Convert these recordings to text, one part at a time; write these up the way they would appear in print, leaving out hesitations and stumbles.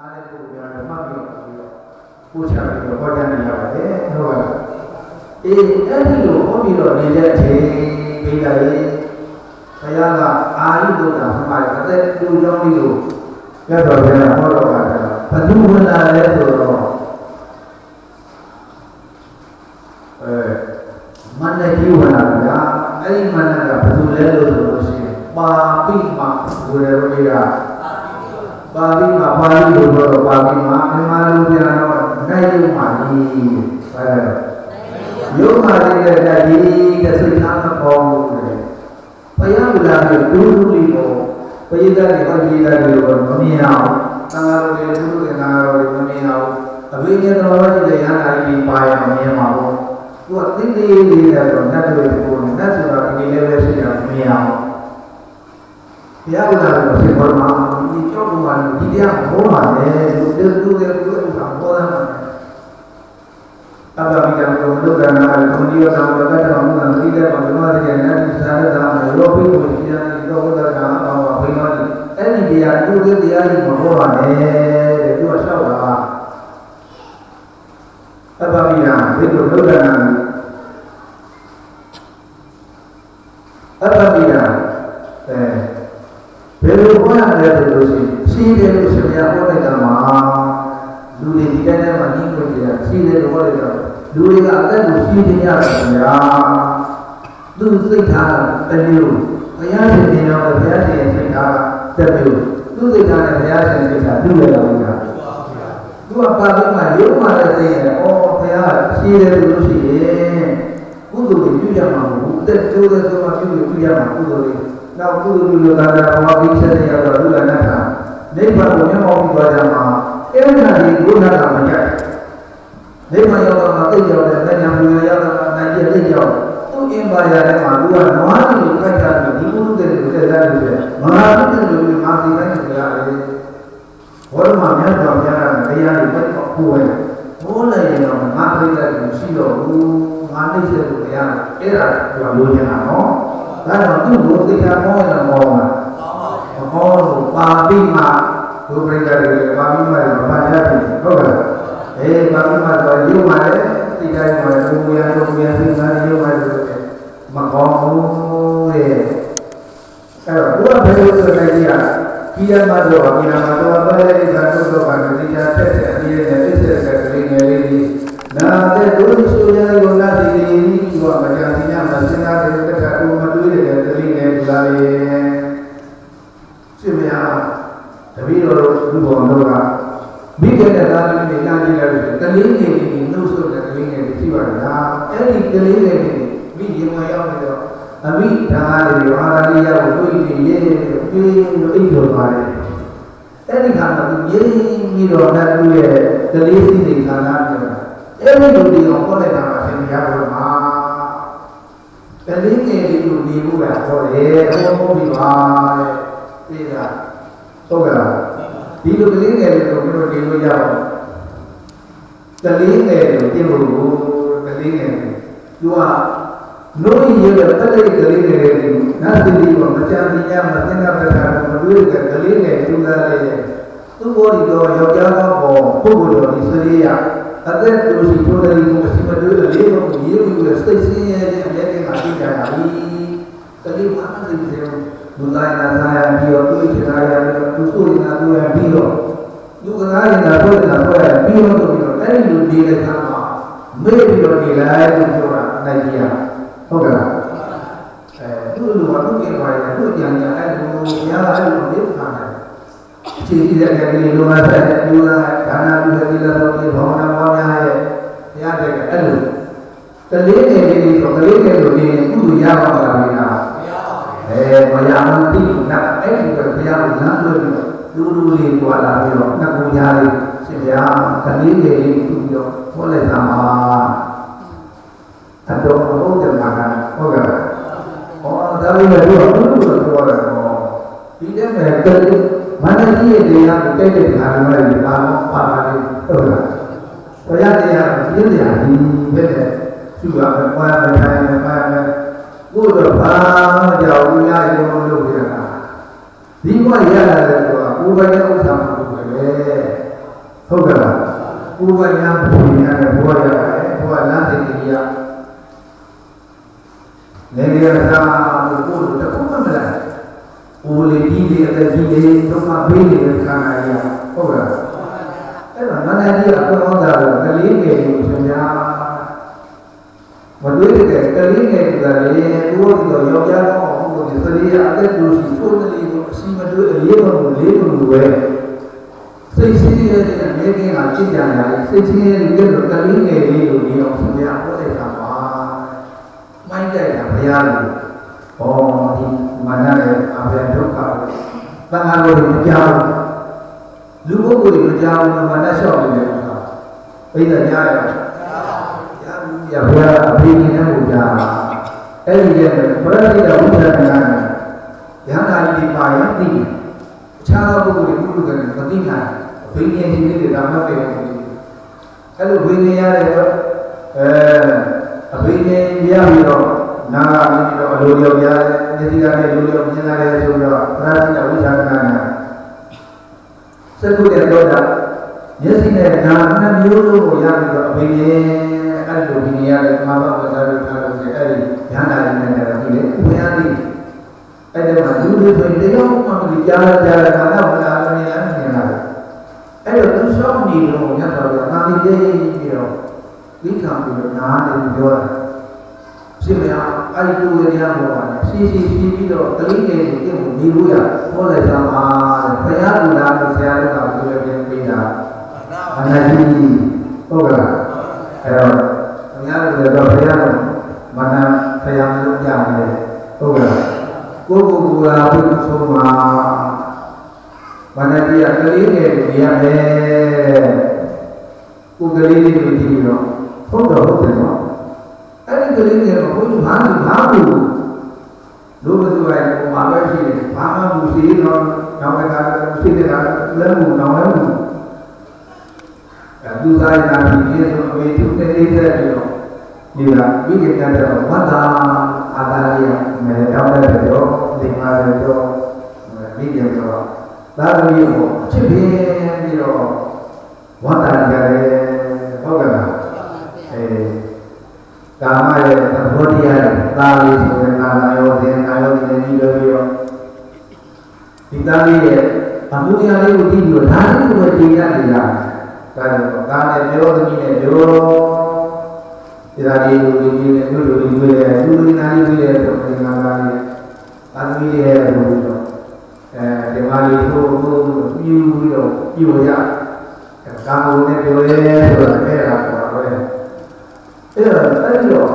နားတဲ့ပုဂ္ဂိုလ်များလည်းမှတ်ပြီးတော့ကိုချပြီးတော့ဟောကြားနေရပါတယ်ဟုတ်ပါလားအေးအဲ့ဒီလိုဟောပြီးတော့နေတဲ့အချိန်ပြီးတာလေဘုရားကအာရုဒုက္ခမှာအသက်တူကြောင်းလေးကိုရတော့ဘုရားဟောတော့တာဘယ်သူဝင်လာလဲဆိုတော့မန္တကြီးဝင်လာဗျာအဲ့ဒီမန္တကဘယ်သူလဲလို့ဆိုလို့ရှိရင်ပါပိမဝေရဝေရပါဠိမှာပါဠိလိုတော့ပါဠိမှာမြန်မာလိုပြန်တော့နိုင်ရုံမှာကြီးရုံမှာတဲ့တည်းတသိသားမပေါ်ဘူးလေဘုရားကလည်းဒုဒုလေးကိုပရိသတ်တွေအပိသတ်တွေကိုမမြင်အောင်သံဃာတော်တွေဒုဒုတွေသံဃာတော်တွေမမြင်အောင်အဘိဓမ္မာတော်ကြီးတဲ့ရဟန်းသားကြီးပါရမမြင်ပါဘူးသူကသိသိလေးတဲ့တော့နတ်တွေကိုနတ်ဆိုတာဒီလေးပဲရှိရမမြင်အောင်ဘုရားကလည်းဖြစ်ပေါ်မှာဒီကြောက်ပေါ်မှာဒီတရားဟောပါတယ်လူတွေလူတွေကဟောတာအဘိဓမ္မာတော်ဒုက္ခနာကွန်ဒီယောသံဝတ္တတော်မူတာတိတဲ့ဘာဝနာတဲ့နတ်ဒီသာရတာရောဘိကိုဒီရားဒီတော့ဝတ္တကအောင်ဘိနောဒီအဲ့ဒီတရားသူတွေတရားကြီးမဟောပါနဲ့တဲ့သူကလျှောက်တာအဘိဓမ္မာဘိဒုဒုက္ခနာအဘိဓမ္မာဘယ်လိုဟောရလဲဆိုလို့ရှိတယ်လို့ရှင်ပြဟောတဲ့ကမှာလူတွေဒီတိုင်းထဲမှာညှိလို့ကြတာရှိတယ်လို့ဟောတယ်တော့လူတွေကအသက်ကိုရှိနေကြတယ်ဗျာသူစိတ်ထားတာတမျိုးဘုရားရှင်တင်တော့ဘုရားရှင်ရဲ့စိတ်ထားတမျိုးသူစိတ်ထားနဲ့ဘုရားရှင်စိတ်ထားတူတယ်လို့ဗျာသူကပါဠိမှာရုပ်မှလည်းသိရတယ်ဩဘုရားရှိတယ်လို့ရှိရင်ကုသိုလ်တွေပြုရမှာမဟုတ်ဘူးအသက်ကျိုးတဲ့ဆိုမှပြုရမှာကုသိုလ်တွေနောက်ကုသိုလ်လူသာသာဘာပြီးဆက်ရတော့လူလာနဲ့တာနိဗ္ဗာန်ကိုမျက်မှောက်ပြီးသွားကြမှာအဲ့ဒါဒီဘုရားကမကြိုက်နိဗ္ဗာန်ရောက်တော့သိရောက်တဲ့ဉာဏ်ပူရရောက်တော့နိုင်ပြသိရောက်သူ့အင်ပါရတဲ့မှာသူကနွားကြီးကိုခိုက်တာဒီဘုရားတွေကိုတက်လာတယ်မဟာဘုရားတွေကိုမာသီတိုင်းကြရတယ်ဘောရမမြတ်တော်ဘုရားကတရားတွေပတ်တော့ကိုယ်ပဲဘိုးလည်းရင်တော့ငါပြိတ္တတွေရှိတော့ဘူးငါနှိမ့်ဆက်လို့တရားအဲ့ဒါကလိုချင်တာနော်ဒါတော့သူ့ကိုသိတာမောရမောမှာဟောလို့ပါဠိမှာဘုရားပြိတ္တတွေပါဠိမှာဘာသာရတယ်ဟုတ်ကဲ့ပါဠိမှာတော့ရုပ်မှာလည်းသိတိုင်းမှာဘုရားတော်ဘုရားသိတာရုပ်မှာလည်းမကောင်းဘူးတဲ့အဲ့တော့ဘုရားဘယ်လိုဆိုလိုက်ကြဒီရမတော့ဒီနာမတော့ပဲဒါတော့ဘာလို့ဒီချာတက်တဲ့အပြည့်နဲ့ပြည့်စက်ကလေးငယ်လေးဒီနာတဲ့ဒုဆိုရကိုလာဒီဒီကမကြမ်းညမှာစဉ်းစားတဲ့တက္ကသိုလ်မတွေးတဲ့ကလေးငယ်လာလေရှင်မယားတပည့်တော်လူတော်တို့ကမိခင်တဲ့သားသမီးတွေလာကြည့်လိုက်တယ်ကလေးငယ်တွေနှုတ်ဆက်တဲ့ကလေးငယ်တွေရှိပါလားအဲ့ဒီကလေးငယ်တွေမိရင်မရောက်နေတော့အမိဒါတွေဝါရလေးရောက်လို့တွေ့ရင်ရေးပြေးလို့အိတ်တော်ပါတယ်အဲ့ဒီခါမှာသူရေးပြီးတော့နဲ့သူ့ရဲ့ကလေးစီတွေခါနာပြောတာအဲ့ဒီလူတွေကိုဟောတဲ့အခါမှာသင်ကြားလို့မှာကလေးငယ်တွေကိုနေဖို့ကဟောတယ်ဟောဖို့ပြီးပါတဲ့ပြီးတာဟုတ်ကဲ့လားဒီလိုကလေးငယ်တွေကိုပြောလို့နေလို့ရအောင်ကလေးငယ်တွေပြင်လို့ကလေးငယ်တွေသူကနိုးရတဲ့တက်တဲ့ကလေးငယ်တွေနတ်စီလေးကမချမ်းမြတ်မသင်္ကပ္ပတာမတွေ့တဲ့ကလေးငယ်သူသားလေးသူ့ဘော်ဒီတော့ယောက်ျားကောင်းပေါ်ပုဂ္ဂိုလ်တော်ဒီစလေးရအသက်တူစီထိုးတယ်ကိုမရှိမတွေ့တဲ့လေးကိုရေးပြီးစိတ်ဆင်းရဲတဲ့အမြဲတမ်းသိကြတာဒီကလေးဘာမှသိစေဘူးလူတိုင်းနာသာရပြီးတော့သူ့ချင်တာရပြီးတော့သူ့ဆိုရင်သူရပြီးတော့လူကစားရင်တော့ဆိုရင်တော့ရပြီးတော့အဲ့ဒီလူနေတဲ့ခါမှာမေ့ပြီးတော့နေလိုက်လို့ပြောတာနိုင်ကြီးရဟုတ်ကဲ့သူ့လူကသူ့ကြင်ပါရင်သူ့ကြံကြအဲ့လိုများလာအဲ့လိုမျိုးပါတယ်ခြေကြီးတဲ့ကလေးလိုမှဆက်ပြောတာဒါနာပြုတဲ့ဒီလိုမျိုးဘောင်းနာပေါင်းများရဲ့ဘုရားတဲ့အဲ့လိုကလေးငယ်လေးဆိုကလေးငယ်လိုနေကုသိုလ်ရပါလားမလားမရဘူးတိနာအဲ့ဒီကဘုရားကိုလမ်းလွှဲပြီးလူလေးပွာလာပြီးတော့နှစ်ခုညာလေးရှင်ဗျာကလေးငယ်လေးပြုပြီးတော့ဟောလိုက်တာမှာအတော်ဟုတ်တယ်မှာဟုတ်ကဲ့ဟောဒါလေးလည်းပြောဘုရားပြောတာဟောဒီတဲ့မဲ့ကလေးမန္တကြီးရဲ့တရားကိုတိုက်တဲ့ခါမှလည်းပါပါတယ်ဟုတ်လားဘုရားတရားပြည့်တရားဒီပဲတဲ့သူကပွားမထိုင်မပါနဲ့ဘုရားဘာကြောင့်ဉာဏ်ရုံလုပ်ပြတာဒီဘဝရလာတဲ့ကွာကိုယ်ပိုင်တဲ့ဥစ္စာမဟုတ်ဘူးလေ ဟုတ်ကဲ့လားကိုယ်ကညာမဖြစ်နေတဲ့ဘဝရတယ်ဘဝလမ်းတင်ကြီးရနေရတာကိုကိုယ်တခုမှမလားဦးလေးကြီးလေးအသက်ကြီးလေးဒုက္ခပေးနေတဲ့ခန္ဓာကြီးဟုတ်ကဲ့အဲ့တော့မနတိအကောင်းတာကကလေးငယ်ကိုရှင်များမတွေးတဲ့ကလေးငယ်ကလည်းကိုယ်တို့ယောက်ျားကောင်းအောင်ကိုယ်စရိယအသက်လူရှိထိုးကလေးကိုအစီမတွေးအရေးပေါ်ကိုလေးလိုပဲစိတ်ဆင်းရဲတဲ့နေကင်းကကြည်ကြရတယ်စိတ်ဆင်းရဲတဲ့ကလေးငယ်လေးကိုနေအောင်ရှင်များဟောတဲ့အခါမှာမိုင်းတိုက်တာဘုရားလူဩဒီမနရဲ့အဘယ်ဒုက္ခတန်ခါလို့မကြောက်လူပုဂ္ဂိုလ်တွေမကြောက်ဘူးမနလျှောက်နေတယ်ဆိုတာပြိဿကြားရရဘုရားအဖေကြီးနဲ့ဘုရားအဲ့ဒီရဲ့ပရိသေဝိသနာနဲ့ဉာဏ်သာကြီးပါရင်သိတယ်အခြားသောပုဂ္ဂိုလ်တွေပုဂ္ဂိုလ်တွေမသိနိုင်ဘိညာဉ်ကြီးတွေဒါမှမဟုတ်ဘူးအဲ့လိုဘိညာဉ်ရတဲ့တော့အဘိညာဉ်ရပြီးတော့နာဂမင်းတို့အလိုလျော်ရမျက်စိကလည်းလိုလျော်မြင်လာတယ်ဆိုတော့ပရိသေဝိသနာနဲ့စက္ကုတဲ့တော့မျက်စိနဲ့နာနှစ်မျိုးလုံးကိုရပြီးတော့အဘိညာဉ်အဲ့လိုဘိညာဉ်ရတဲ့မှာဘာဝဇာတိထားလို့ဆိုအဲ့ဒီဉာဏ်သာကြီးနဲ့လည်းဒီလေဘုရားကြီးအဲ့ဒီမှာလူတွေဆိုရင်တရားမှမကြကြားတာတော့မလားမနေလားမနေလားအဲ့တော့သူဆောင်နေလို့ညတော့တာမီတေးပြီးတော့ဝိခံပြီးတော့နားနေပြောတာဖြစ်မလားအဲ့ဒီလူတွေရမှာပါစီပြီးတော့တလိငယ်ကိုပြင်နေလို့ရဟောလိုက်သားပါဘုရားလူလားဆရာတို့ကပြောပြပေးတာအနာကြီးဟုတ်ကဲ့အဲ့တော့ဘုရားလူတွေတော့ဘုရားမနဖယားလုံးကြတယ်ဟုတ်ကဲ့ကိုယ်ရာဘုရားဆုံးမှာမနတိယကလေးငယ်တွေရတယ်ကိုကလေးလေးတွေကြည့်ပြီးတော့ဟုတ်တယ်နော်အဲ့ဒီကလေးငယ်ကဘုရားဘာဘူးလို့ဘယ်သူကဘာပဲရှိတယ်ဘာမှမရှိတော့နောက်တစ်ခါရှိတဲ့ကလည်းမနောက်လည်းသူသားရတာဒီလိုအမေသူနဲ့လေးတဲ့ပြီးတော့ဒီကမိခင်ကတော့ဝတ်တာအာသာရိယမဲတောင်းတဲ့တော့ဒီမှာတော့မိခင်တော့သာသမီကိုအချစ်ပြီးတော့ဝတ်တာကြတယ်ဟုတ်ကဲ့လားကာမရဲ့သဘောတရားသာလေးဆိုရင်အာယောဇင်နဲ့ဒီလိုပြီးတော့ဒီသားလေးရဲ့အမှုရာလေးကိုကြည့်ပြီးတော့ဒါလေးကိုပဲတင်ရနေတာဒါတော့ကာနဲ့ပြောသမီးနဲ့ပြောဒီသားလေးကိုဒီနဲ့တို့လိုတွေးတယ်သူလေးနာလေးတွေးတယ်ဆိုရင်ငါသားလေးသာသမီရဲ့ဘုရားတော့ဒီမှာလေးကိုပြုပြီးတော့ပြုရကာမုန်နဲ့ပြောရဲဆိုတာအဲ့ဒါပေါ့ပဲအဲ့တော့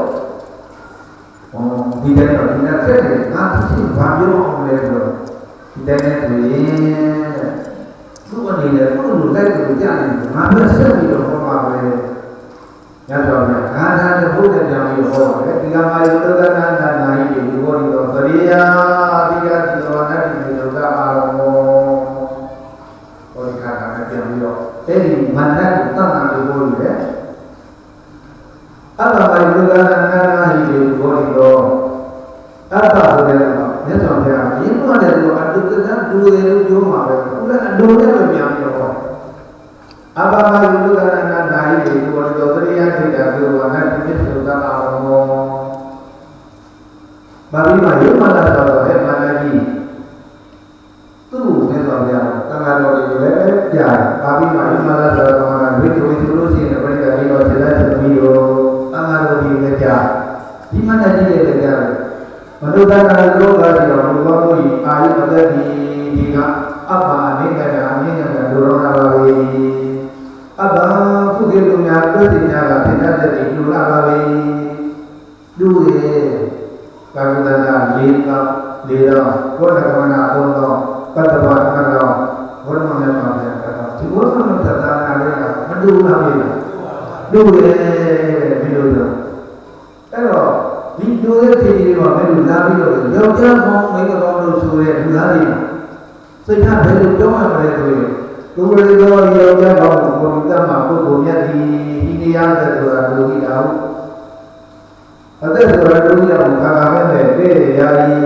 ဒီတိုင်းတော့ဒီနဲ့ဆက်တယ်ငါသိဘာပြောအောင်လဲဆိုတော့ဒီတိုင်းနဲ့ဆိုရင်သူ့အနေနဲ့ဘုလိုလိုက်ကိုကြားနေငါပြဆက်ပြီးတော့ဟောပါပဲညတော့ငါသာတဲ့ဘုရားကြောင့်ဟောတယ်ဒီကမှာယုဒ္ဒနာနာဟိဒီဘောဒီတော့သရိယာဒီကတိတော်နတ်ဒီလောကအာရောဟောဒီခါကလည်းပြန်ပြီးတော့အဲ့ဒီမန္တကိုတတ်တာလို့ပြောရတယ်အတ္တမယုဒ္ဒနာနာဟိဒီဘောဒီတော့အတ္တဆိုတဲ့တော့မြတ်စွာဘုရားရင်းနှီးတဲ့လူအတုကတန်ဒူတယ်လို့ပြောမှာပဲခုလည်းအလိုနဲ့ပဲပြန်ပြီးတော့အဘမယုဒ္ဒနာနာဟိဒီဘောဒီတော့သရိယာဒိတာပြောတာနဲ့ဒီလိုသာအောင်ဘာပြီးမှရုပ်မှလာတော့ဟဲ့မန္တကြီးသူ့မြတ်စွာဘုရားတန်ခါတော်တွေလည်းကြားဘာပြီးမှရုပ်မှလာတော့ဝိတ္တဝိသုလို့ရှိရင်ပရိသတ်ပြီးတော့ခြေလက်ချပြီးတော့တန်ခါတော်တွေလည်းကြားဒီမန္တကြီးလည်းကြားမနုဿာနာလောကဆိုတော့ဘုရားတို့အာယုပတ္တိဒီကအဘအနေနဲ့အမြင့်နဲ့ဒုရောနာပါပဲအဘခုခေတ်လူများတွေ့တင်ကြတာဖြစ်တတ်တဲ့လူလာပါပဲလူရဲ့ကာမတဏ၄တော့ဘုရားကမနာ၃တော့ပတ္တဝါ၅တော့ဘုရားမြတ်စွာဘုရားကတော့ဒီဘုရားမြတ်သာနာလေးကမတူဘူးလားလူရဲ့ဒီလိုတော့အဲ့တော့ဒီလူရဲ့ခြေကြီးတွေကဘယ်လိုလာပြီးတော့ယောက်ျားပေါင်းမိန်းမပေါင်းလို့ဆိုရဲလူသားတွေစိတ်ထားဘယ်လိုပြောမှမလဲဆိုရင်သူတို့ရောယောက်ျားပေါင်းကိုဘုရားမှာပုဂ္ဂိုလ်မြတ်ဒီတရားတဲ့ဆိုတာလူကြီးတော်အသက်ဆိုတာလူကြီးတော်ခါခါပဲနဲ့ပြေရာကြီး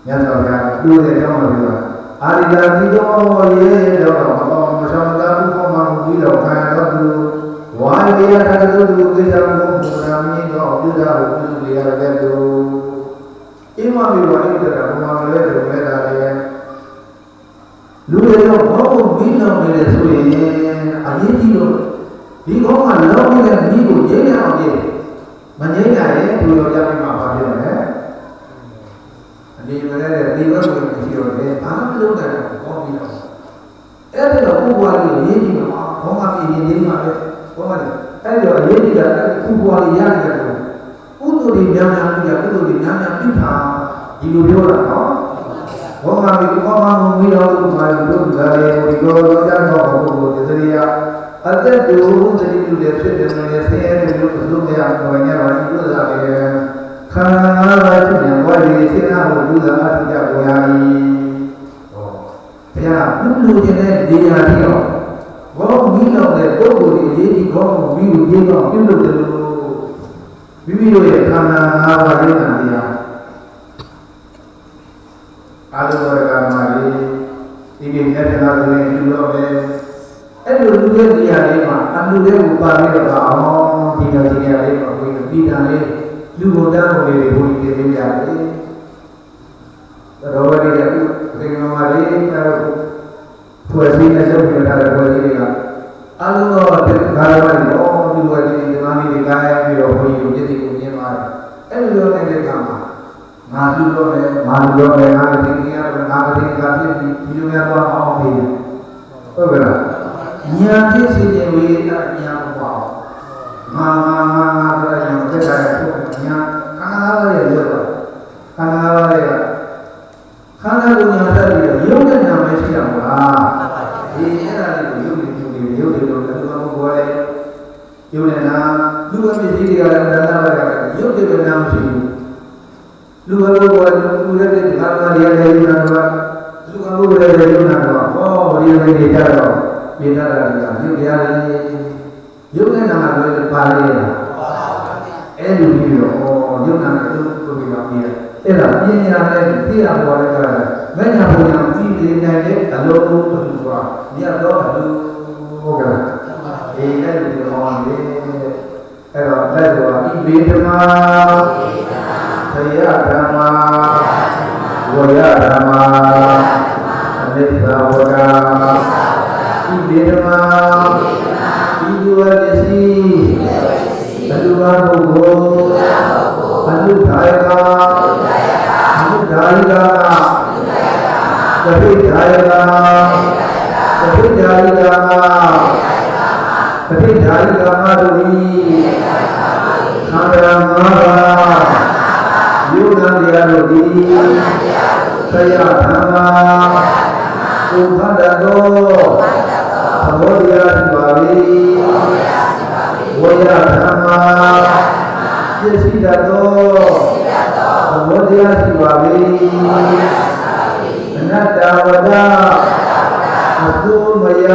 ညသောဗျာတူတဲ့ကြောင့်ပါဗျာ အာရိတာတိတော်ရဲ့တော့မဆောင်တာဘုရားမှာပြီးတော့ခံတော့သူဝါရီရတဲ့သူကိစ္စကိုဘုရားမင်းတော့ပြုတာကိုပြုလေရတဲ့သူအိမ်မှာပြီးတော့အဲ့ဒါကဘုရားလည်းတို့မဲ့တာလေလူတွေတော့ဘောကိုပြီးတော့နေတယ်ဆိုရင်အရေးကြီးလို့ဒီကောင်းကလောကရဲ့မိကိုငြိမ်းရအောင်ကြီးမငြိမ်းနိုင်ရင်ဘုရားကြားပြီးမှပါပြောတယ်ဒီမလဲဒီဘက်ကိုကြည့်တော့လေဘာမှမလုပ်နိုင်တော့ဘောပြီးတော့အဲ့ဒါတော့ဘုရားလေးရေးကြည့်မှာဘောမှာပြီးရေးမှာပဲဘောမှာအဲ့တော့ရေးကြည့်တာဘုရားလေးရတယ်လို့ကုသိုလ်တွေများများပြုရကုသိုလ်တွေများများပြုတာဒီလိုပြောတာနော်ဘောမှာပြီးဘောမှာမွေးတော်သူမှာလို့ဒါလေဒီလိုတော့ကြတော့ဘုရားဒီစရိယအသက်တူသတိပြုတဲ့ဖြစ်တယ်လည်းဆင်းရဲတယ်လို့လုပ်ရအောင်ညပါဒီလိုသာပဲခန္ဓာ၅ပါးဖြစ်တဲ့ဝါဒီစေနာကိုပြုတာအထုကြပေါ်ရ၏ဟောဘုရားပြုလို့ခြင်းတဲ့ဒီရာတိတော့ဘောမိလောက်တဲ့ပုဂ္ဂိုလ်ကြီးအရေးကြီးကောင်းမိကိုရေးတော့ပြုလို့တယ်လို့မိမိတို့ရဲ့ခန္ဓာ၅ပါးယုံနာတရားအာလုဘောကမာရီဒီနေ့နဲ့တနာတွေပြုလို့ပဲအဲ့လိုလူရဲ့နေရာလေးမှာအမှုလေးကိုပါပြီးတော့အောင်ဒီလိုနေရာလေးမှာဝင်ပြီးတာလေးလူဘုံတန်းကိုလေးဘုန်းကြီးတင်ပြရတယ်။တော်တော်လေးကဒီကမှာလေးဖွဲ့စည်းနေကြတဲ့ဖွဲ့စည်းတွေကအလုံးတော့ဒီကာလမှာတော့လူဝကြီးဒီမှာနေကြပြီးတော့ဘုန်းကြီးကိုပြည့်စုံကိုမြင်ပါတယ်။အဲ့လိုနေတဲ့ကမှာငါလူတော့လည်းငါကတိကဖြစ်ပြီးဒီလိုများတော့အောင်ပြီ။ဟုတ်ကဲ့လား။ညာဖြစ်စေခြင်းဝေဒနာညာမပေါ့။ငါဆိုတဲ့ညာတက်တာညာခန္ဓာသားရဲ့လို့ခန္ဓာသားရဲ့ခန္ဓာကိုညာတက်ပြီးတော့ရုပ်နဲ့နာမရှိရမှာလားဒီအဲ့ဒါလေးကိုရုပ်တွေလို့လည်းသူကဘုရားလေရုပ်နဲ့နာလူဝိပ္ပစ္စည်းတွေကလည်းဒါနပါကရုပ်တွေနာမရှိဘူးလူဘုရားလူရဲ့ဒီကာမရိယရဲ့ယုံနာတော့လူကဘုရားရဲ့ယုံနာတော့ဟောဒီလိုနေကြတော့ပြေတာကရုပ်တရားလေးရုပ်နဲ့နာမှာလည်းပါလေလားအဲ့လိုပြီးတော့ရုပ်နာနဲ့တို့ပြီးတော့ပြီးအဲ့ဒါပညာနဲ့သိရပေါ်တဲ့ကမညာဘုရားကြည့်နေနိုင်တဲ့အလုံးစုံဆိုတာမြတ်တော်အလိုဟုတ်ကဲ့အေးအဲ့လိုပြီးတော့လေအဲ့တော့လက်တော်ဣမေဓမ္မာသယဓမ္မာဝရဓမ္မာအနိစ္စဝကဣမေဓမ္မာဤသူဝတ္တိဘလူဝဘုဂောဘလူဒါယကာဘလူဒါယကာသတိဒါယကာသတိဒါယကာသတိဒါယကာမတို့ဤခန္ဓာ၅ပါးယုံနာတရားတို့ဤသယဓမ္မာဘုခန္ဓာတော်သဘောတရားရှိပါ၏ဝရဓမ္မာပြည့်စုံသောသဘောတရားရှိပါ၏အနတ္တဝဒအသုမယ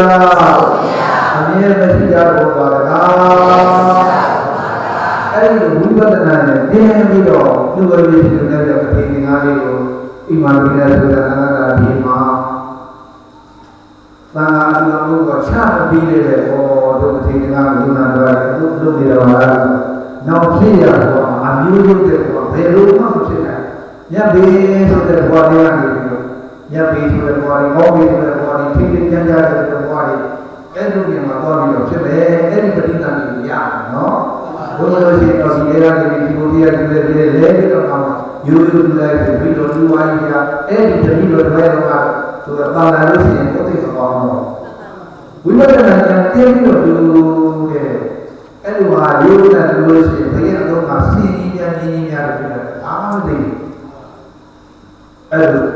အမြဲမရှိကြဘူးပါလားအဲ့ဒီဝိပဿနာနဲ့သင်ပြီးတော့သူ့ဝိပဿနာတဲ့ပဋိသင်္ခါလေးကိုဣမံပိရဆိုတာအနာဂတ်ဒီမှာသာအလောင်းကိုချပြီးတဲ့တို့ပဋိသင်္ခါကိုနာတော့တို့လုပ်နေတော့နောက်ဖြစ်ရတော့အမျိုးမျိုးတဲ့ဘယ်လိုမှမဖြစ်နိုင်မြတ်ဘေးဆိုတဲ့ဘဝတရားနေပြီးတော့မြတ်ဘေးဆိုတဲ့ဘဝတွေကောင်းဘေးဆိုတဲ့ဘဝတွေဖြစ်ဖြစ်ကြံကြတဲ့ဘဝတွေအဲ့လိုမျိုးမှာတော့ပြီးတော့ဖြစ်တယ်အဲ့ဒီပဋိသင်္ခါကိုရအောင်နော်ဘုရားရှင်တော်ဒီလေရာဒီကိုတရားဒီလေလဲပြီးတော့အောင်ယူယူလိုက်ပြီးတော့လူဝိုင်းပြအဲ့ဒီတတိတော်တွေတော့ဆိုတော့တာလာလို့ရှိရင်ကိုယ်သိမကောင်းတော့ဝိပဿနာဉာဏ်တင်းပြီးတော့လူတဲ့အဲ့လိုဟာယူတာလို့ရှိရင်ဘယ်ရတော့မှစီကြီးများကြီးများတယ်ဖြစ်တယ်အားမသိဘူးအဲ့လို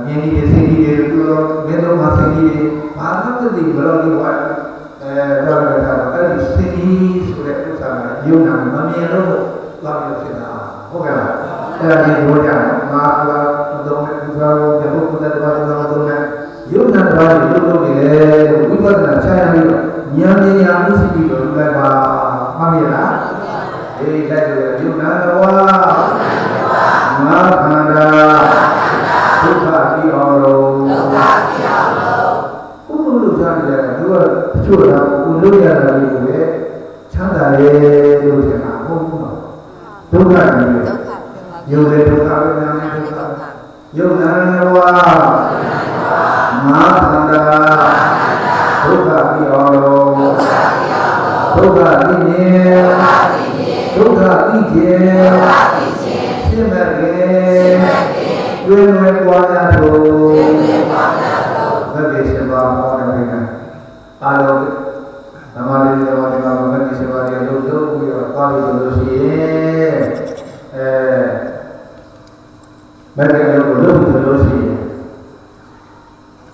မြင်းကြီးစီကြီးတွေတော့မြင်းတော်မှာစီကြီးတွေဘာမှမသိဘူးဘယ်လိုလဲတော့အဲ့ဒီစီကြီးဆိုတဲ့ဥစ္စာကယုံနာမမြင်လို့သွားပြီးဖြစ်တာဟုတ်ကဲ့လားအဲ့ဒါကြီးပြောကြတယ်ငါကတော့နဲ့ဥစ္စာကိုဘုရားတရားတော်နဲ့ယုံနာတော်ကိုလုပ်နေတယ်ဝိပဿနာဆရာကြီးဉာဏ်ပညာမှုရှိပြီးတော့လည်းပါမှတ်ရလားအေးတိုက်လို့ယုံနာတော်ငါခန္ဓာဒုက္ခပြီးအောင်လို့ ချို့ကကိုလို့ရတာလေးကိုပဲချမ်းသာတယ်လို့ထင်တာဟုတ်ဘူးနော်ဒုက္ခတွေယုံတဲ့ဒုက္ခပဲနာမည်ဒုက္ခယုံနာနဝမဟာခန္ဓာဒုက္ခပြီးအောင်ဒုက္ခပြီးနေဒုက္ခပြီးခြင်းရှင်းမဲ့ခြင်းတွင်တွင်ပွားများသို့မဂ္ဂင်7ပါးဟောတဲ့ကအာလောဓမ္မလေးတွေမှာဒီမှာမဂ္ဂင်7ပါးတွေလုံးလုံးပြီးတော့ပွားပြီးလို့ရှိရင်မဂ္ဂင်လုံးကိုလုံးပြီးလို့ရှိရင်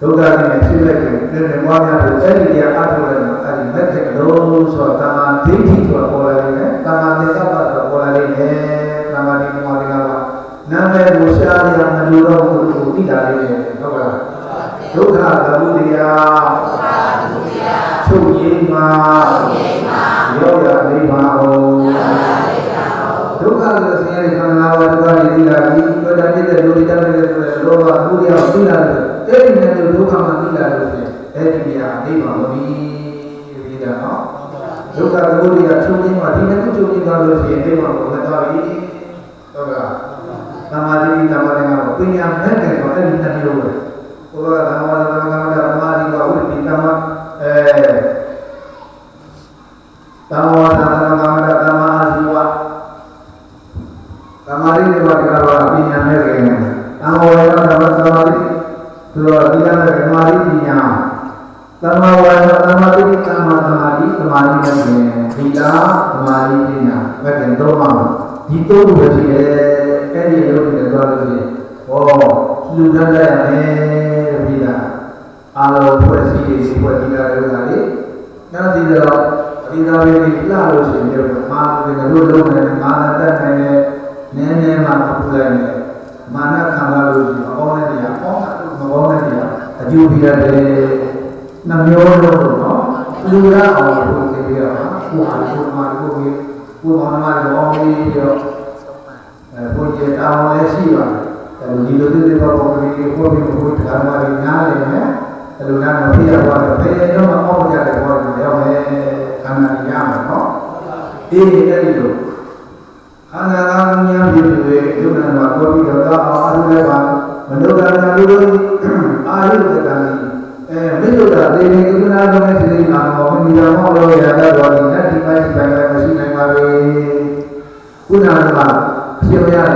ဒုက္ခနဲ့ရှင်းမဲ့ခြင်းတွင်တွင်ပွားများသို့အဲ့ဒီတရားအထုလည်းအဲ့ဒီမဂ္ဂင်လုံးဆိုတာတမာဒိဋ္ဌိဆိုတာပေါ်လာနေတယ်တမာသင်္ကပ္ပဆိုတာပေါ်လာနေတယ်တမာဒီမောဒီကနာမည်ကိုရှားရမလို့တော့ဘူးလို့သိတာလေးနဲ့ဟုတ်ကဲ့ဒုက္ခသမုဒယချုပ်ရင်းမှာရောက်ရနိဗ္ဗာန်ဟောဒုက္ခဆိုဆင်းရဲခန္ဓာဝဒုက္ခတွေသိလာပြီတွေ့တာဖြစ်တဲ့လူတွေတတ်တဲ့ဆိုတဲ့လောဘမှုတွေအောင်သိလာတယ်အဲ့ဒီနဲ့ဒုက္ခမှသိလာလို့ဆိုရင်အဲ့ဒီတရားနိဗ္ဗာန်မပြီးပြီးတာနော်ဒုက္ခသမုဒယချုပ်ရင်းမှာဒီနှစ်ခုချုပ်ရင်းသွားလို့ရှိရင်နိဗ္ဗာန်ကိုမသွားပြီဟုတ်ကဲ့သမာဓိသမာဓိကတော့ပညာမဲ့တယ်ဆိုအဲ့ဒီနှစ်မျိုးပဲဘုရားသမာဓိသမာဓိကဝိပ္ပိသမာသမာသမာသမာအာဇီဝသမာဓိတွေကတော့ပညာမဲ့တယ်သမာဝေဒသမာသမာဓိဆိုတော့ဒီကနေ့သမာဓိပညာသမာဝေဒသမာဓိသမာသမာဓိသမာဓိနဲ့ဒီတာသမာဓိပညာမဲ့တယ်တော့မှဒီတော့ပဲရှိတယ်အဲ့ဒီလုံးတွေတော့လို့ရှိရင်ဟောလူတန်းရမယ်ပြီးတာအားလုံးဖွဲ့စည်းရေးဖွဲ့စည်းတာလည်းဟာလေနောက်စီတော့အဒီသားလေးလှလို့ရှိရင်တော့မာနတွေလို့လုံးနေမာနတက်နေနည်းနည်းမှပူလိုက်နေမာနခံရလို့ရှိရင်အပေါင်းနဲ့တရားပေါင်းတာမပေါင်းတဲ့တရားအကျိုးပြရတယ်နှမျိုးလုံးနော်လူရအောင်လို့သိပြရမှာကိုဟာကိုမာကိုကြီးကိုမောင်နှမတွေပေါင်းပြီးတော့ဘုရားတောင်းလည်းရှိပါတယ်ဒီလိုတွေတော့ဘုရားကိုဘုရားဓမ္မတွေနားလည်မယ်အဲ့လိုနားမဖြစ်ရပါဘူးဘယ်တော့မှအောက်ကြတယ်ဘောတယ်ရောက်မယ်ခန္ဓာရမယ်နော်အေးအဲ့ဒီလိုခန္ဓာကဉာဏ်ဖြစ်ပြီးယုံနာမှာကိုပြီးတော့အားအားလည်းပါမနုဿာနာလူတို့အာယုတ္တန်မိစ္ဆုတာတေနေကုသနာတော်နဲ့စိတ်နာမောမနိဒာမောလို့ရတတ်တော်ဒီနတ်ဒီပိုင်းဒီပိုင်းမရှိနိုင်ပါဘူးခုနကဖြစ်ရတဲ့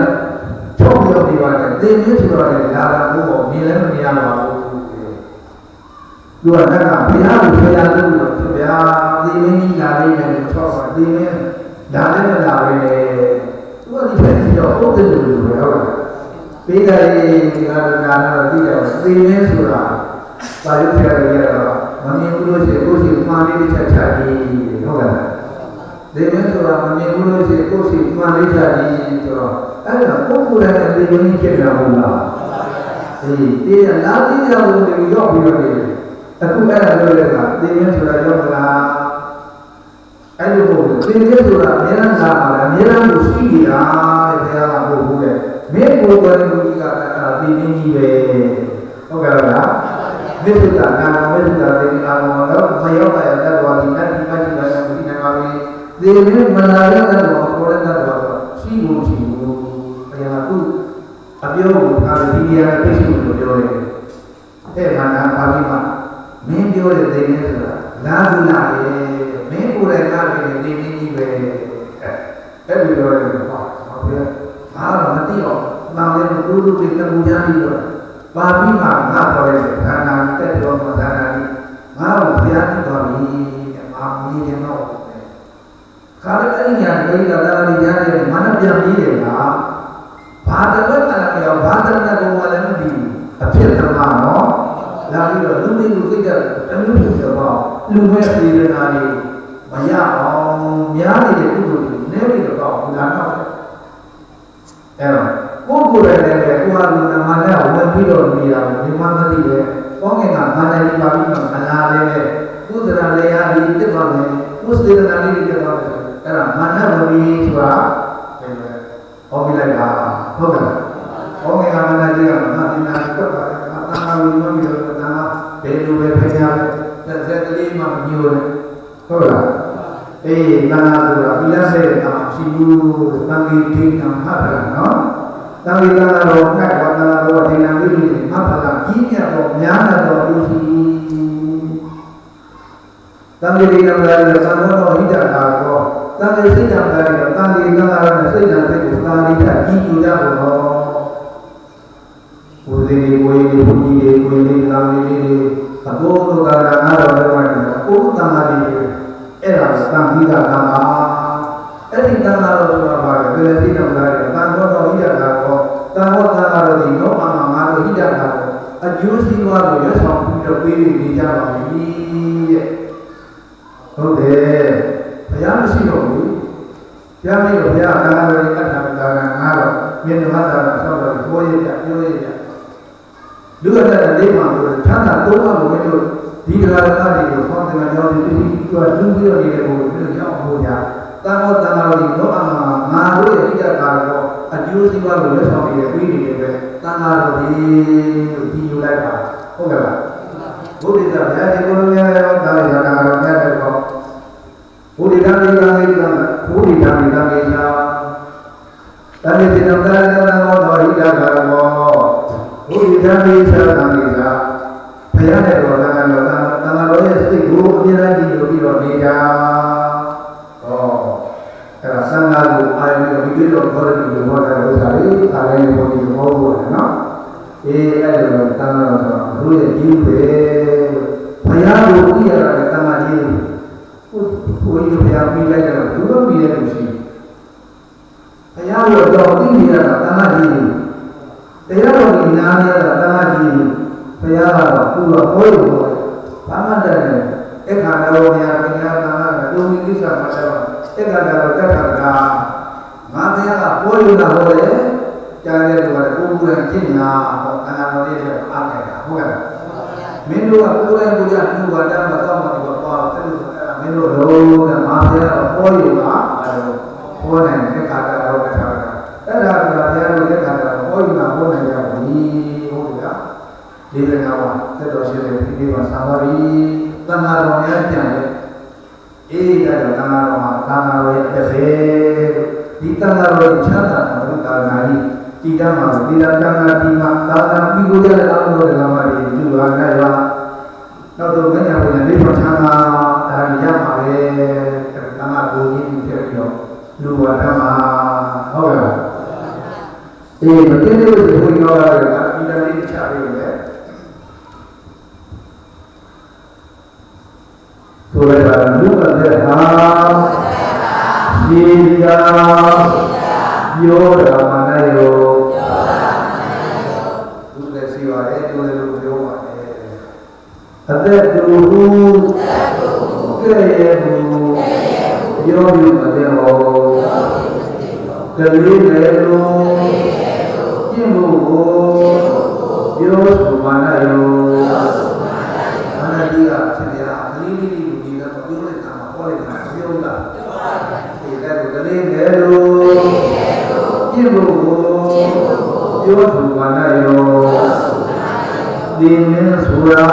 ချုံပြောနေပါတယ်သင်မျိုးဆိုတော့လည်းလာတာဘို့မြင်လည်းမမြင်ရပါဘူးသူကတက်ကဘုရားကိုဆွေးရလို့ဆိုဗျာသင်မင်းကြီးလာနေတယ်လို့ချောပါသင်မင်းလာလည်းမလာပဲလေသူကဒီဖက်ကြီးတော့ဟုတ်တယ်လို့ပြောတာပေးတယ်ဒီကတော့နာတော့သိတယ်သင်မင်းဆိုတာဘာလို့ဆရာကြီးရတော့မမြင်ဘူးလို့ရှိရင်ကိုယ်ရှိမှားလေးတစ်ချက်ချပြီးဟုတ်ကဲ့ဒီမင်းဆိုတာမမြင်ဘူးလို့ရှိရင်ကိုယ်ရှိမှားလေးချပြီးဆိုတော့အဲ့ဒါပုဂ္ဂိုလ်ရဲ့ဒီလိုကြီးဖြစ်တာဟုတ်လားဒီလာတိရဘုံတွေရောက်ပြီးတော့အခုအဲ့ဒါပြောရတာဒီမင်းဆိုတာရောက်မလားအဲ့လိုပုံဒီမင်းဆိုတာအများအားလာပါလားအများအားကိုရှိနေတာတဲ့ဘုရားကပို့ဘူးတဲ့မင်းကိုယ်ကလည်းဘုရားကဒီမင်းကြီးပဲဟုတ်ကဲ့လားမေတ္တာနာမေတ္တာတေအာမောတော့မရောက်ပါရတတ်တော်ဒီနတ်ဒီပတ်ဒီကမရှိနိုင်ပါဘူးဒီမင်းမလာရတဲ့တော့ခေါ်တဲ့တော့ရှိဖို့ရှိဖို့ဘုရားကအပြောကိုအာဒီဒီယာပြည့်စုံလို့ပြောတယ်အဲ့ဒါကဘာပြီးမှမင်းပြောတဲ့သိနေဆိုတာလာဘူးလားမင်းကိုယ်တိုင်လာပြီးနေနေကြီးပဲအဲ့ဒီပြောတယ်ဟောဘုရားအားမသိတော့နာမည်ကိုတူတူတမှုကြပြီးတော့ပါပြီးမှငါပေါ်တဲ့ခန္ဓာတက်တော်မှာသာနာကြီးငါ့ကိုဘုရားသိတော်ပြီတဲ့မာမီးတယ်တော့ခါရတဲ့ညာတိတ်တာလေးကြားတယ်မနပြန်ပြီးတယ်လားဘာတပတ်တာပြောဘာတပတ်ကောင်မှလည်းမပြီးဘူးအဖြစ်သမားနော်လာပြီးတော့လူတွေကိုသိကြတယ်တမျိုးမျိုးတော့လူမဲ့စေတနာတွေမရအောင်များနေတဲ့ပုဂ္ဂိုလ်တွေနည်းပြီးတော့လာတော့အဲ့တော့ပုဂ္ဂိုလ်တွေလည်းကိုယ်ဟာလူနာမနဲ့ဝင်ပြီးတော့နေရအောင်ဒီမှမသိပဲကောင်းကင်ကမာနကြီးပါပြီးတော့အလားလည်းကုသရာလေးအားဒီတက်ပါမယ်ကုသရနာလေးတက်ပါမယ်အဲ့ဒါမာနဝိဆိုတာဟောပြလိုက်တာဟုတ်ကဲ့ကောင်းကင်ကမာနကြီးကမာနနာတက်ပါတယ်အာဝိမမီတော့ဒါဘယ်လိုပဲဖျားသက်သက်ကလေးမှမညို လို့ဟုတ်လားအေးတန်ခါဆိုတာဒီလက်ဆက်တာရှိဘူးတန်ခီဒိဋ္ဌံမှတ်တာနော်တန်ခီတန်ခါတော့ငတ်တော့တန်ခါတော့ဒိဋ္ဌံလေးတွေမှတ်တာကြီးမြတ်တော့များတယ်တော့လူစီတန်ခီဒိဋ္ဌံလည်းသံဃောတော်ဟိတတာတော့တန်ခီစိတ်ဓာတ်လည်းတန်ခီတန်ခါနဲ့စိတ်ဓာတ်စိတ်ကိုသာရိထကြီးကျူကြဖို့တော့ဘုရားကြီးကိုယ်ကြီးဘုရားကြီးကိုယ်ကြီးသာရိလေးအဘောဓကာရနာတော်လည်းပါတယ်ကိုယ်တန်ခါလေးအဲ့ဒါသံဃိကတန်ခါအဲ့ဒီတန်ခါတော်ဆိုတာပါတယ်ဘယ်လိုသိတော့လဲတန်ခါတော်ဟိတတာတော့တန်ခါတန်ခါတော်ဒီတော့အာမတော်ဟိတတာတော့အကျိုးစီးပွားကိုရဆောင်ပြီးတော့ပေးနေကြပါပြီတဲ့ဟုတ်တယ်ဘုရားမရှိတော့ဘူးဘုရားမရှိတော့ဘုရားကာလတွေအတ္တတာကငါတော့မြင်မှတ်တာဆောက်တော့ကိုယ်ရပြပြောရပြလူရတဲ့လေးမှာလို့ဌာနသုံးပါးကိုမင်းတို့ဒီကရာတွေကိုဖောင်းတယ်ကြောင့်ဒီလူပြီးတော့နေတဲ့ကိုသူတို့ရောက်ဖို့ကြာတန်တော်တန်တော်ဒီတော့အမှငါတို့ရဲ့ဣဒ္ဓကာတော့အကျိုးစီးပွားကိုလက်ဆောင်ပြီးပြီးနေတယ်ပဲတန်တော်ဒီလို့ဒီယူလိုက်ပါဟုတ်ကဲ့လားဘုရားကဘုရားဒီကိုလည်းရောတာရတာတော့မြတ်တယ်ပေါ့ဘုရားကလည်းဘုရားကဘုရားကလည်းသာမေသာတန်တိတောတန်တော်တော်ဣဒ္ဓကာရောဘုရားကလည်းသာမေသာဘုရားနဲ့တော်တန်တော်ရဲ့စိတ်ကိုအမြဲတမ်းကြည့်လို့ပြီးတော့နေတာဟောအဲ့ဒါသံဃာကိုအာရုံနဲ့ပြီးတော့ခေါ်တယ်လို့ပြောတာလို့ဆိုတာလေဒါလည်းဘုန်းကြီးပြောဖို့တယ်နော်အေးအဲ့လိုသံဃာဆိုတော့ဘုရားကြီးပဲဘုရားကိုကြည့်ရတာသံဃာကြီးဘုရားဘုရားပြီးလိုက်တော့သူတို့ပြီးရလို့ရှိဘုရားကိုတော့သိနေရတာသံဃာကြီးတရားတော်ကိုနားရတာသံဃာကြီးဘုရားကတော့သူ့တော့ဟောလို့ဘာမှတည်းအခါတော်များပညာနာဒုံမီကိစ္စမှာတော့အခါတော်တတ်တာကငါတရားကဟောယူတာဟောတယ်ကြားတဲ့လူကကိုယ်ကိုယ်ကျင့်ညာဟောအနာတော်လေးတွေအားခဲ့တာဟုတ်ကဲ့မင်းတို့ကကိုယ်တိုင်ကိုယ်ရသူ့ဘာတမ်းမတော့မှတော့ပေါ့တယ်လို့မင်းတို့လုံးကငါတရားကဟောယူတာဟောနိုင်တဲ့အခါတော်တတ်တာအဲ့ဒါကဘုရားတို့တဲ့အခါတော်ဟောယူတာဟောနိုင်ကြပြီဟုတ်ကဲ့ဒီကနေ့ကသက်တော်ရှိတဲ့ဒီမှာသာဝရီတဏှာတော်များပြန်ရဲ့အေးဒါတော့တဏှာတော်မှာတဏှာရဲ့အသက်ပဲဒီတဏှာတော်ချမ်းသာတော်ဘုရားနာကြီးဒီတမ်းမှာဒီတဏှာဒီမှာသာသာပြီးကိုရတဲ့အမှုတော်ကမှဒီလူပါနဲ့ပါနောက်တော့မညာဘုရားလေးပေါ်ချမ်းသာဒါရမှာပဲတဏှာကိုကြီးဖြစ်ပြီးတော့လူပါတမ်းမှာဟုတ်ကဲ့အေးမတင်တဲ့ဘုရားတော်ကဒီတမ်းလေးချပေးတယ်ဆိုလိုက်တာလူကတဲ့ဟာရှိတာပြောတာမနဲ့ရောလူလည်းရှိပါတယ်သူလည်းလူပြောပါတယ်အသက်တူကဲ့ရဲ့ဘူးပြောပြီးမတဲ့ဟောကလေးလည်းလို့ကျင့်ဖို့ကိုပြောဆိုမနဲ့ရောမနဲ့ကြီးကဖြစ်ရကလေးလေးပြောလိုက်တာမှာဟောလိုက်တာပြောတာဒီကလေးလေလို့ပြည့်ဖို့ပြောသူပါဏယောဒီမင်းဆိုတာ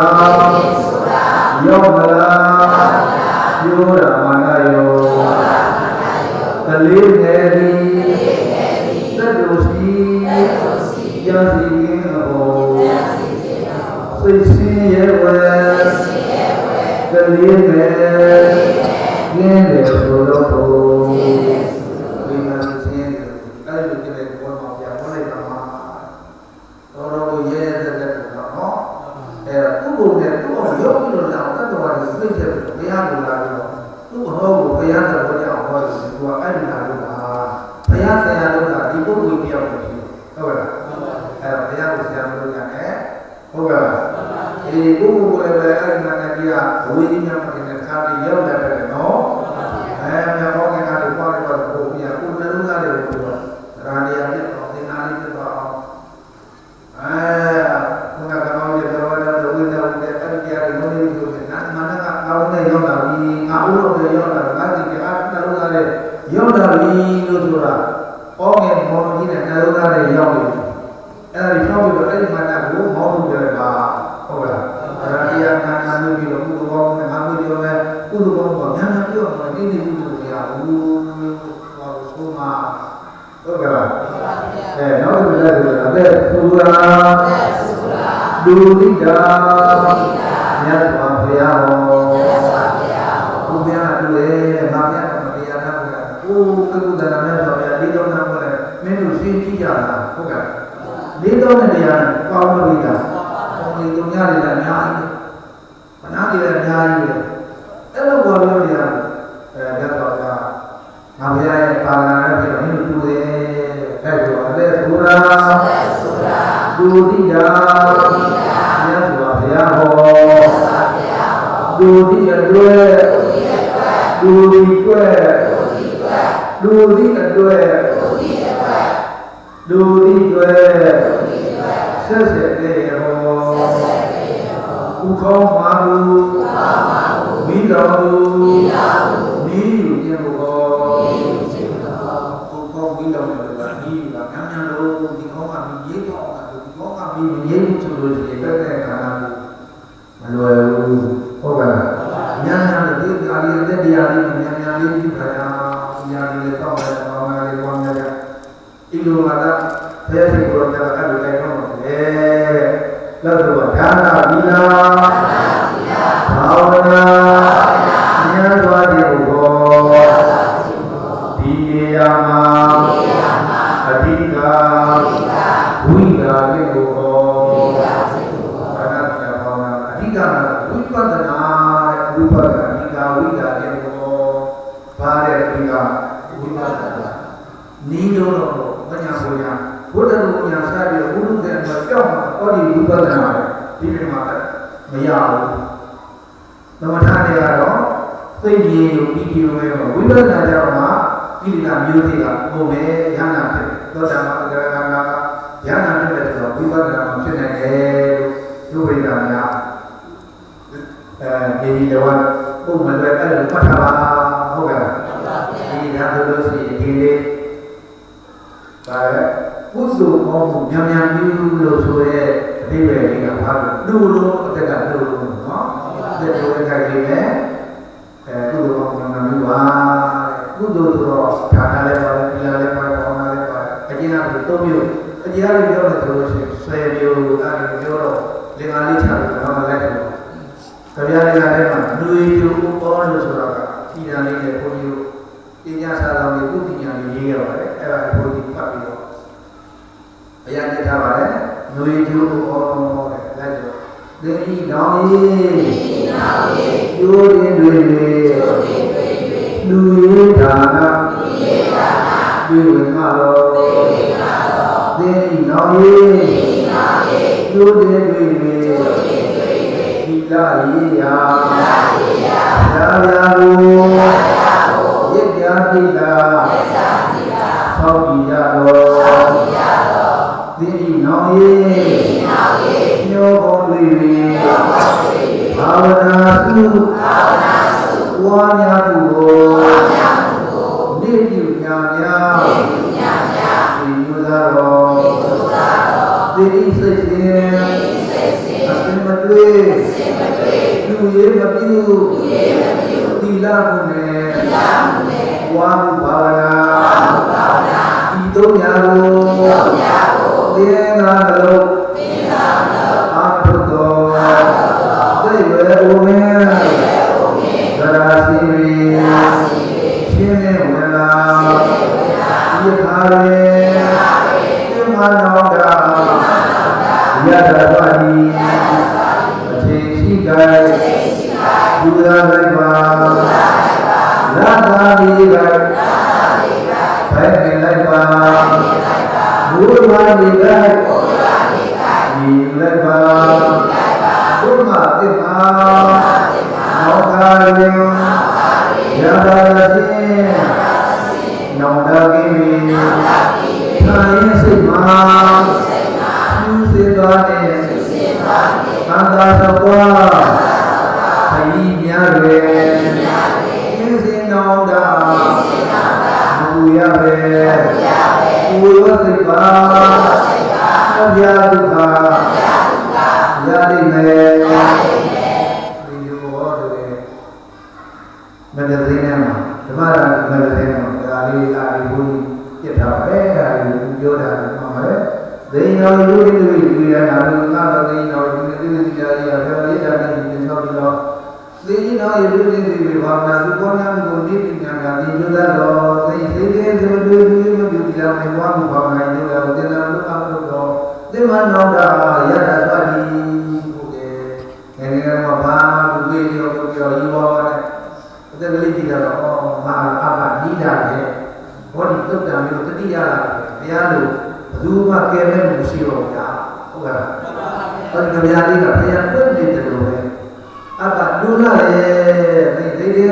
ယောမလားပြောတာပါဏယောကလေးငယ်ဒီသက်တို့စီရာစီကင်းတော်စိတ်စင်းရဲ့ဝဲကလေးငယ်ရင်းတယ်ဆိုတော့ဒီမှာစင်းတယ်အဲ့လိုကြည့်လိုက်ပေါ်မှာပြပေါ်လိုက်တာမှာတော်ရဲတဲ့တော့နော်အဲ့သူ့ကိုလည်းသူ့ကိုရုပ်ပြီးတော့လာတတ်တော်ကိုသိတယ်ဘုရားကိုလာပြီးတော့သူ့ဟောကိုဘုရားတော်ကြောင့်ဟောတယ်သူကအဲ့ဒီလာလို့ပါဘုရားဆရာတို့ကဒီပုဂ္ဂိုလ်တယောက်ကိုရှိဟုတ်ကဲ့အဲ့တော့ဘုရားကိုဆရာတို့ရတယ်ဟုတ်ကဲ့ဒီပုဂ္ဂိုလ်ကိုလည်းအဲ့ဒီနာကြီးကဝိညာဉ်မှာတဲ့ခါလေးရောက်လာတယ်နော်မြောက်ဘောကလည်းပေါ်လိုက်တော့ဘုရားကိုယ်လုံးသားတွေဘုရားရာနေရာပြတ်တော့သင်္နာလေးပြတ်တော့ဘုရားကောင်းတဲ့တော်တော်ဝိညာဉ်နဲ့အဲ့ဒီတရားတွေလုံးလေးဆိုရင်နာမနကကောင်းတဲ့ရောက်လာပြီငါဥလို့တွေရောက်လာငါဒီတရားနှလုံးသားတွေရောက်လာပြီလို့ဆိုတာပေါငယ်မောင်ကြီးနဲ့နှလုံးသားတွေရောက်ပြီအဲ့ဒီဖြောင်းပြီးတော့အဲ့ဒီမနကိုမောင်းလို့ပြောတာဟုတ်လားရာတရားနာနာလို့ပြီးတော့ဘုရားကောင်းတဲ့ငါတို့ပြောလဲ တိတိကျကျရဘူးဟောဆိုမှဟုတ်ကဲ့လားနောက်တစ်ခုလည်းအသက်ဆူရာလူလိတာမြတ်စွာဘုရားဟောဘုရားတူတယ်ငါမြတ်မတရားနာဘူးကိုကုသနာမြတ်စွာဘုရားလေးတော်နာပေါ်တယ်မင်းတို့ရှင်းကြည့်ကြလားဟုတ်ကဲ့လေးတော်နဲ့တရားပေါင်းလို့ရတာဒီသူများတွေလည်းအများကြီးမနာတွေလည်းအများကြီးပဲအဲ့လိုပေါ်လို့ရမြတ်စွာဘုရားငါဘုရားရဲ့ပါလာတဲ့ပြည်တော်မင်းတို့တူတယ်အဲ့လိုအသက်ဆူရာလူလိတာမြတ်စွာဘုရားဟောလူဒီအတွက်လူဒီအတွက်လူဒီအတွက်လူဒီအတွက်ဆက်ဆက်တဲ့ဟောဥကောင်းပါဘူးမိတော်သူမိယူခြင်းဟောဥကောင်းမိတော်လည်းကမိယူတာများများလို့ဒီကောင်းကမိရေးတော့ဒီကောင်းကမိမရေးဘူးဆိုလို့ရှိရင်တက်တဲ့ခါလာမလွယ်ဘူးဟုတ်ကဲ့ညာညာဒီအာရီတဲ့တရားလေးညာညာလေးပြုခါရညာလေးတော့ဘာမှလည်းဘာမှလည်းဒီလိုမှသာဘယ်လိုပြောကြတာအဲ့လိုလည်းတော့လေလောက်တော့ဒါနာဝိလာဘာဝနာဉာဏ်သွားတဲ့ဘုရားဒီနေရာမှာအဓိကဝိလာတဲ့ဘုရားဘာနာတိဘာဝနာအဓိကဝိပဿနာဝိပဿနာဒီကဝိလာတဲ့ဘုရားဘာတဲ့ဒီကဝိပဿနာနီးတော့မညာဘုရားဘုဒ္ဓဘုရားစားပြီးဘုရုဇေမှာကြောက်မှာဟောဒီဝိပဿနာဒီပြမှာမရဘူးသမထတွေကတော့သိဉ္ဇေကိုပြီးပြီးပဲဝိပဿနာကြတော့မှကိလေသာမျိုးတွေကဟိုပဲရဟနာဖြစ်သောတာပန်ကရဏကရဟနာဖြစ်တဲ့ဆိုတော့ဝိပဿနာမှာဖြစ်နိုင်တယ်လို့ဝိပဿနာများဒီတော့ပုံမှန်လည်းအဲ့လိုမှတ်ထားပါဟုတ်ကဲ့ဒီဒါဆိုလို့ရှိရင်ဒီလေးဒါကုသိုလ်ကောင်းမှုများများပြုလို့ဆိုရဲအသေးပဲလေးကဘာလို့လို့အတက်ကလို့နော်တဲ့ဘယ်ခိုင်လေးလဲကုသိုလ်ကောင်းမှုများများပြုပါကုသိုလ်ဆိုတော့ဒါနလည်းပါတယ်သီလလည်းပါတယ်ဘာဝနာလည်းပါတယ်အကျဉ်းအားဖြင့်၃မျိုးအကျဉ်းအားဖြင့်ပြောတယ်ဆိုလို့ရှိရင်10မျိုးအဲ့ဒါပြောတော့လင်္ကာလေးချလို့တော့လိုက်တယ်။ကြပြရတဲ့ထဲမှာလူရည်ကျိုးပေါ်လို့ဆိုတော့ဒီဓာတ်လေးနဲ့ဘုန်းကြီးတို့ပညာစာတော်တွေသူပညာတွေရေးရပါတယ်အဲ့ဒါဘုန်းကြီးပတ်ပြီးတော့အရာကျထားပါတယ်လူရည်ကျိုးပေါ်တဲ့လိုက်ဆိုဒေဒီနောင်ရေးကျိုးရင်တွေလူရည်ဒါနာဒီဝင်မှာတော့ဒေဒီနောင်ရေးကျိုးရင်တွေဒီလာရေးရာရာရာကိုရစ်ပြာတိလာသောက်ကြတော့ဒီနောင်ရေးညောပေါ်တွေဘာဝနာစုဝါညာသူကိုနေပြုညာများဒီမျိုးသားတော်ဒီစိတ်စဉ်အစင်မတွေ့လူရေးမပြုသီလမှုနဲ့ဝါမှုဘာဝနာဒီတို့ညာကိုသင်္သာနှလုံးအာထုတော်သိဝေဥမင်းသရာစီရှင်းနေဝလာဒီခါရေသင်္မာနောတာယတပါတိအချိန်ရှိကြလူသာလိုက်ပါလာတာဒီလိုက်ဘယ်နဲ့လိုက်ပါဘုရားဒီလိုက်ဒီလိုက်ပါဘုမာတိပါနောကာယေယတာတိနောတာကိမိသာယစိတ်မှာသူစေသွားတဲ့သံသာသဘောခရီးများတွေကျင်းစင်တော်တာမူရပဲကိုယ်ရောစိတ်ပါအပြာဒုက္ခရလိမ့်မယ်ဒီလိုဟောတယ်မတသိနေမှာ ya bela ida ni ni so di lo di no ye du ni di ba na du ko na mu di pi nya ga di ju da lo sai sai de se du ni mu di la ni wa mu ba na ni la de na lu ka lu do de ma no da ya da swa di ko ke ne ne ma ba du wi ni o ko yi wa ba ne de le ji da lo ma a ba di da ke bo di tuk da mi lo tati ya la ke ya lo du ma ke ne mu shi ro yaဟုတ်ကဲ့။အဲဒီကဗျာလေးကဘုရားပြည့်နေတယ်လို့ပဲ။အဘဒုနာလေဒီဒီဒီ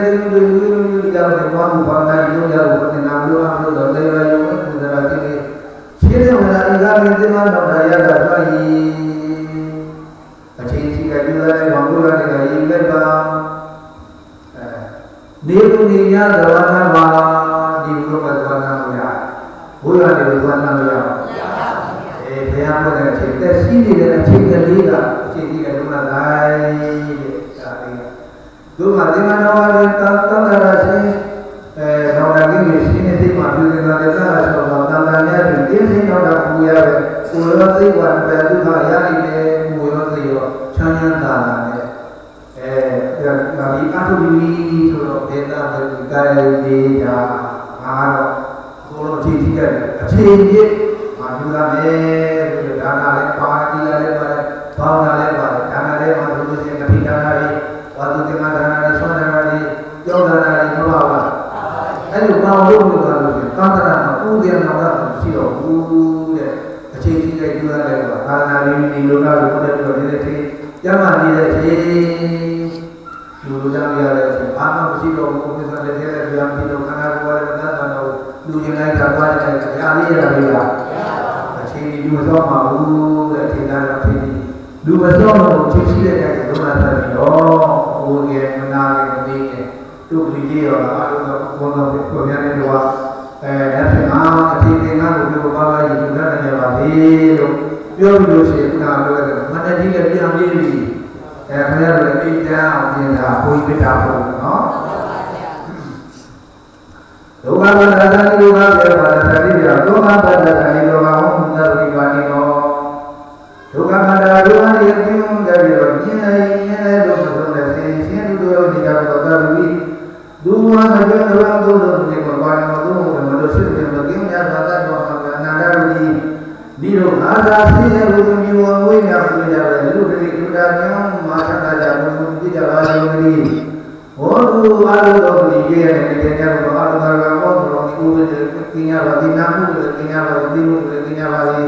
ဒီကတော့ဘာမှဘာသာရေးလို့ရလို့ဒီနာမျိုးအမျိုးတော့လေရရုံနဲ့ပူဇော်တာဒီရှင်းနေမလားဒီကမင်းဒီမှာတော့ရတာဆိုရင်အချင်းစီကဒီလိုလေဘာလို့လဲကရေးလိုက်ပါနေလူနေရသဝနာမှာဒီလိုကသဝနာမရဘုရားတွေသဝနာမရဘုရားပြောတဲ့အချိန်တက်ရှိနေတဲ့အချိန်ကလေးကအချိန်ကြီးကလုံးဝလိုက်တဲ့ဒါလေးဒုမာဒီမနောဝရတန်တန္တရာရှိတော်ရင်းကြီးရှိနေတဲ့မှာပြုနေတာလည်းသာဆိုတော့တန်တန်များပြီးတင်းစင်းတော်တာပူရပဲကိုရောသိဝတ်ပဲဒုက္ခရနေတယ်ကိုရောသိရောချမ်းသာတာနဲ့ဒါဒီအထုမီဆိုတော့ဒေတာပဲဒီကာယဒေတာအားတော့ကိုလိုချိန်ကြီးကအချိန်ကြီးပြုလာမယ်ဆိုတော့ဒါနာလည်းပါတိလာလည်းပါတယ်ဘောင်းနာလည်းပါတယ်ဒါနာလည်းမှာဘုရားရှင်ကပိဒါနာလေးဝါသူတင်္ဂဒါနာလေးသောဒါနာလေးယောဒါနာလေးမပါဘူးအဲ့လိုပေါင်းလို့လို့ဆိုရင်သံတရာမှာဥဒယနာမရှိတော့ဘူးတဲ့အချိန်ကြီးလိုက်ပြုလာတယ်ကွာဒါနာလေးဒီလိုကလို့ပြောတယ်ပြောနေတဲ့ချိန်ကျမ်းမာနေတဲ့အချိန်လူလူကြရတဲ့အချိန်ဘာမှမရှိတော့ဘူးဘုရားလည်းတည်းလည်းပြန်ပြီးတော့ခန္ဓာကိုယ်လည်းသတ်တာတော့လူရင်လိုက်တာသွားတယ်အရာလေးရတာလေးလားလူမစောမှာဘူးတဲ့ထေနာတော်ဖြစ်ပြီးလူမစောလို့ချင်းရှိတဲ့တဲ့ဒုနာသက်ပြီးတော့ဟိုကမနာလည်းမသိနဲ့သူ့ကလေးကြီးရောအားလုံးတော့ဘုံတော်ကိုပြန်နေတော့ဒါဖြင့်အထေတင်ကလို့ပြောပါပါရင်လူနာနေပါလေလို့ပြောပြီးလို့ရှိရင်ခုနကပြောတဲ့မတတိလည်းပြန်ပြီးပြီခင်ဗျားတို့လည်းအိတ်တန်းအောင်ပြင်တာဘုန်းကြီးပြတာပေါ့နော်ဒုက္ခဝန္တသတိဒုက္ခပြေပါသတိရဒုက္ခပတ္တသတိဒုက္ခဝန္တသတိပါဏိနောဒုက္ခမန္တဒုက္ခရေပြုံးကြပြီးတော့မြင်နေလို့ဆိုတဲ့ဆင်းရှင်းတို့ဒီကတော့သာဝိဒုဝါမကျော်တော်တို့တို့ဒီမှာဘာလို့တို့မလို့ရှိတယ်မကင်းများသာတော့အနန္တရူဒီလိုအာသာသိတဲ့လူမျိုးဝဝိညာဉ်ပြကြတယ်လူတွေလူသားများမာသနာကြဘုံပြကြပါလိမ့်မယ်ဟောသူအားလုံးတော်ဒီရဲ့နေတဲ့ကြတော့အားလုံးကဘောတော်ဒီကိုယ်ကသင်ရပါဒီနာမှုတွေသင်ရပါဒီမှုတွေသင်ရပါလေ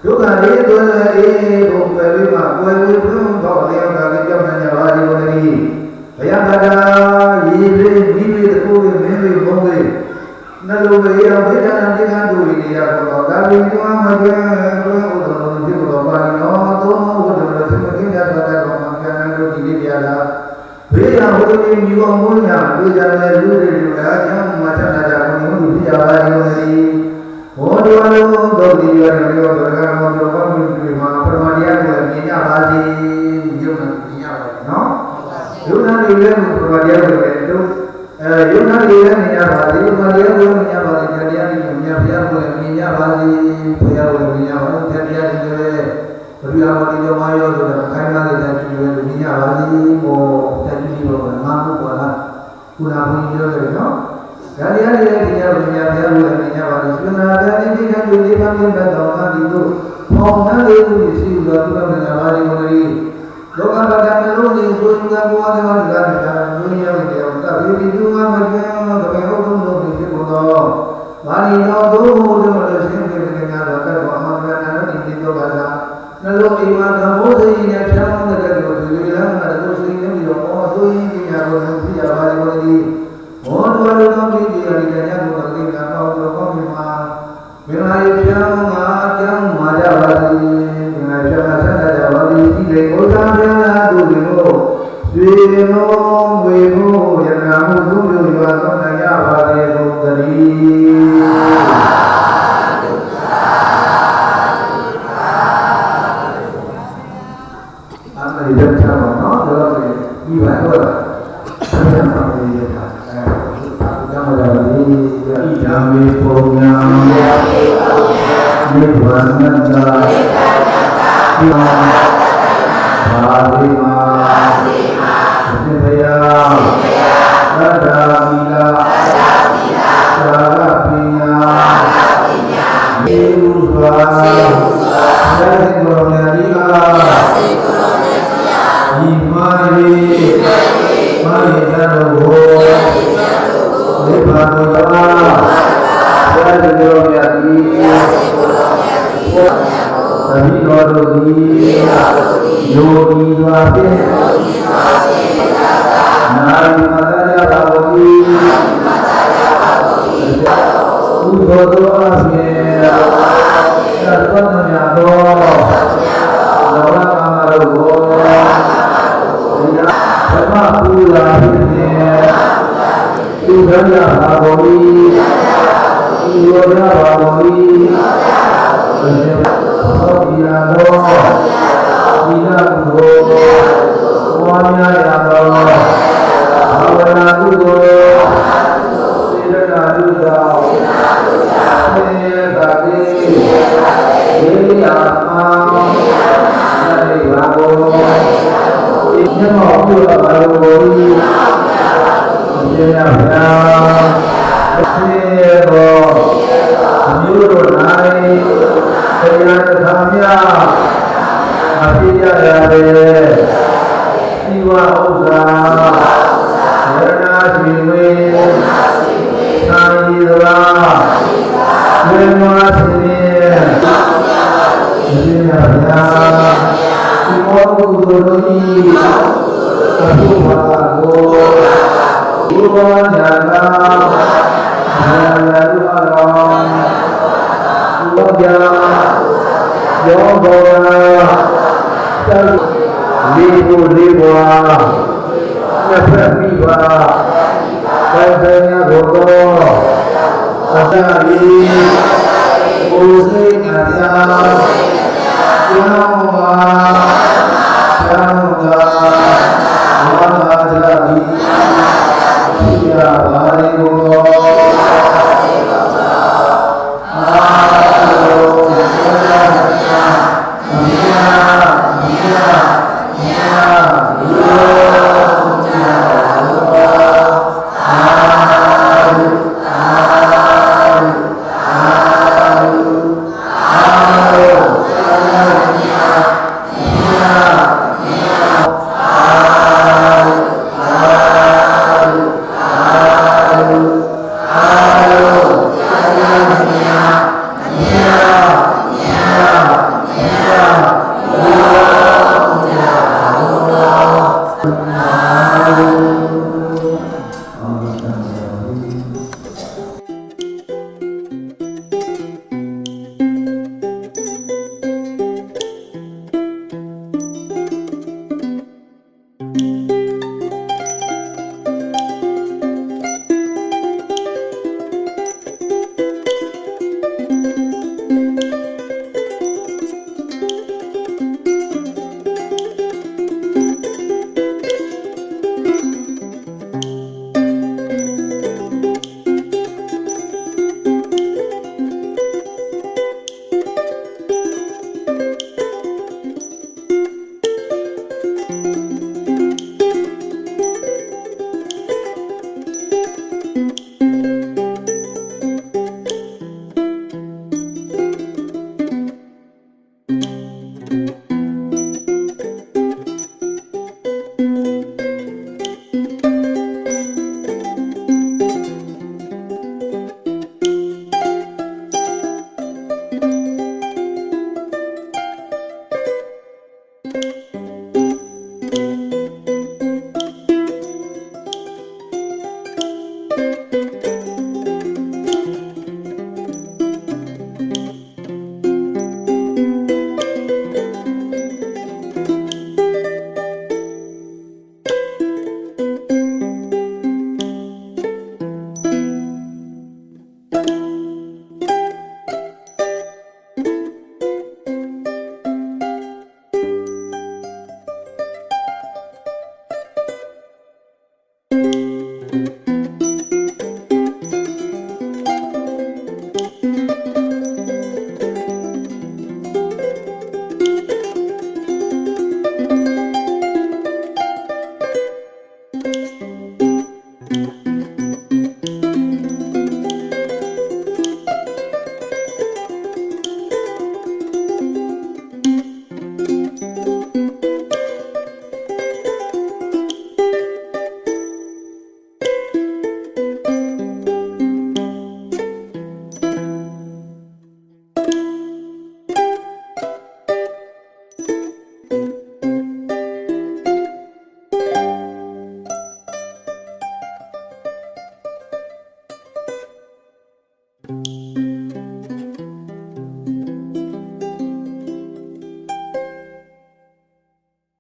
ဒုက္ခလေးတို့လေးဘုံပဲပြီးမှကိုယ်ကိုယ်ပြုံးတော့လည်းကလည်းကြောက်နေကြပါဒီလိုလေဘယဘာသာရေးပြီးမိမိတကူတွေမင်းတွေဘုံတွေနှလုံးတွေရောဝိဒနာတိကတို့နေရတော့ဒါပြီးတော့မှပြန်ဘုရားဥဒ္ဒတော်ဒီလိုပါနေတော့သုံးဝတ္တတော်သမကိညာတော်တော်မှာပြန်လို့ဒီနေ့ပြလာဘေးရဘုရားမြူအောင်မွညာတွေ့ကြတဲ့လူတွေကကြောင့်မဆန္ဒကြဘုရားမှုပြကြပါရောလေဘောဓဝလုံးတို့ဒီရတဲ့ရောတော်ကမောတော်ကောင်းပြီမှာပရမတရားကိုမြင်ကြပါစေရုပ်နဲ့မြင်ရပါနော်ယုံနာတွေလည်းပရမတရားကိုလည်းတို့ယုံနာတွေလည်းမြင်ရပါစေပရမတရားကိုမြင်ရပါစေတရားတွေမြင်ဘုရားကိုလည်းမြင်ရပါစေဘုရားကိုလည်းမြင်ရပါစေတရားတွေလည်းဘုရားတော်ဒီလိုမှရောဆိုတော့ခိုင်းလာတဲ့တရားတွေလည်းမြင်ရပါစေဘောတရားတွေတော့ငါ့ဘုရားကုနာဘုန်းကြီးပြောတယ်နော်ဒါတရားတွေလည်းမြင်ရပါစေဘုရားကိုလည်းမြင်ရပါစေဆွေနာတရားတွေဒီကံတွေဒီပါမြင်တဲ့တော်အဒီတို့ပေါင်းတဲ့လူတွေရှိလို့သူကမြင်ရပါစေဘုရားလောကပတ္တမလုံးကြီးဆိုရင်ကဘောဓဝတ္တကတာဘုရားရဲ့တရားကဗေဒီဒုမမကျေတပေဟုတ်လို့ဒီဖြစ်ပေါ်တော့မာနီတော်တို့ဘုရားမလို့ရှင်ပြေတဲ့ညာတော်ကတော့အမှန်တရားနဲ့ဒီပြောပါလားနှလုံးအိမ်မှာသဘောစိတ်နဲ့ဖြောင်းတဲ့ကလေးကိုဒီလိုလားငါတို့စိတ်နဲ့ပြီးတော့အော်ဆိုရင်ဒီညာကိုလည်းပြရပါလိမ့်မယ်ဘောတော်တော်ကောင်းပြီးဒီအရိယာကိုလည်းကိစ္စပေါင်းတော့ကောင်းပြီမှာမင်္ဂလာဖြောင်းငါကြောင်းမာကြပါစေမင်္ဂလာဖြောင်းဆက်ကြကြပါစေဒီလေဥစ္စာပြားတို့တွေကိုဆွေလုံးဝေဖို့ယနာမှုသူတို့ရွာသွန်နိုင်ရပါစေဘုရားတိဒီလက်ချပါတော့တော့ဒီဘာတော့ဆက်ရအောင်ဒီရတာအဲဒါမှလည်းဒီဣဒံမေပုံညာနိဗ္ဗာန်တ္တာဒီ ဘာတိမာသင်္ခယာသတ္တာမီလာသာရပညာယေဟုစွာဘုရားရှင်ကိုယ်တော်မြတ်ကြီးအားဤမာယေမာယေတတော်ကိုဝိပါဒဝါဘုရားရှင်ကိုယ်တော်မြတ်ကြီးသတိတော်တို့သည်ယောဂီစွာဖြင့်နာယမတရဘာဝတိဥဒ္ဒောသောအဖြင့်သတ္တဝမြတ်သောလောကကာမတို့ကိုဓမ္မပူဇာဖြင့်သူရရဘာဝတိယောဂဘာဝတိသောတိယသောသီလကုသိုလ်ဝါများရသောဘာဝနာကုသိုလ်စေတနာကုသိုလ်သေတာတိဒေယအာသေဘာဘောဒီညမောပြုဘာလို့ဒီညဗျာသေဘောမြို့တို့၌တရားတော်များအပြည့်ရရတယ်သီဝဥစ္စာရဏစီဝေသာယီသာဝေမစီနေဒီရဗျာဒီမောကုသိုလ်တို့ဤအဘုဘာကိုဘုရားညာနာညာနာတို့အရောဘုရားယောဂောသတ်လေးကိုလေးပွားနှစ်ဖက်ပြီးပါဘယ်တဲ့ရဘုသောအတ္တရီကိုယ်စိတ်နာပြကျောင်းပါကျောင်းသာဝါနာကြပြီပြပါရေဘုသော